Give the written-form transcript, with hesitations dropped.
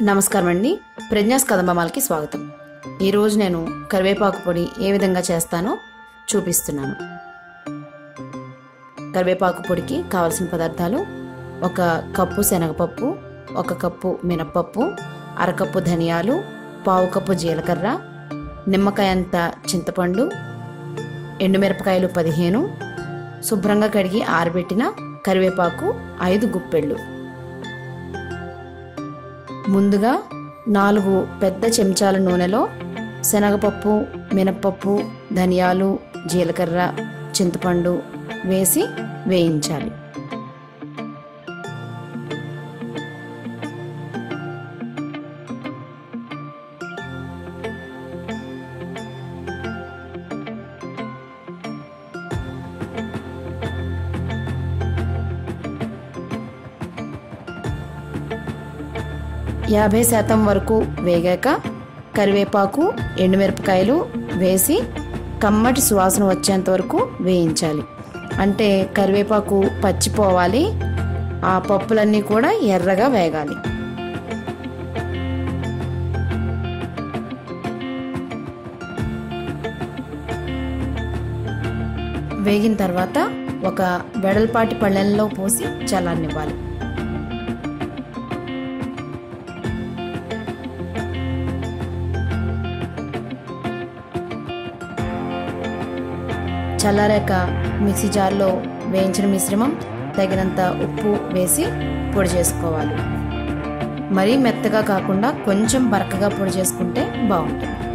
నమస్కారం అండి. ప్రజ్ఞాస్ కదంబమాలకి స్వాగతం. ఈరోజు నేను కరివేపాకు పొడి ఏ విధంగా చేస్తానో చూపిస్తున్నాను. కరివేపాకు పొడికి కావలసిన పదార్థాలు: 1 కప్పు శనగపప్పు, 1 కప్పు మినప్పప్పు, అరకప్పు ధనియాలు, పావు కప్పు జీలకర్ర, నిమ్మకాయ అంత చింతపండు, ఎండుమిరపకాయలు 15, శుభ్రంగా కడిగి ఆరబెట్టిన కరివేపాకు 5 గుప్పెళ్ళు. ముందుగా 4 పెద్ద చెంచాల నూనెలో శనగపప్పు, మినప్పప్పు, ధనియాలు, జీలకర్ర, చింతపండు వేసి వేయించాలి. యాభై శాతం వరకు వేగాక కరివేపాకు, ఎండుమిరపకాయలు వేసి కమ్మటి సువాసన వచ్చేంత వరకు వేయించాలి. అంటే కరివేపాకు పచ్చిపోవాలి, ఆ పప్పులన్నీ కూడా ఎర్రగా వేగాలి. వేగిన తర్వాత ఒక వెడల్పాటి పళ్ళెంలో పోసి చల్లారనివ్వాలి. చల్లారాక మిక్సీ జార్లో వేయించిన మిశ్రమం, తగినంత ఉప్పు వేసి పొడి చేసుకోవాలి. మరీ మెత్తగా కాకుండా కొంచెం బరకగా పొడి చేసుకుంటే బాగుంటుంది.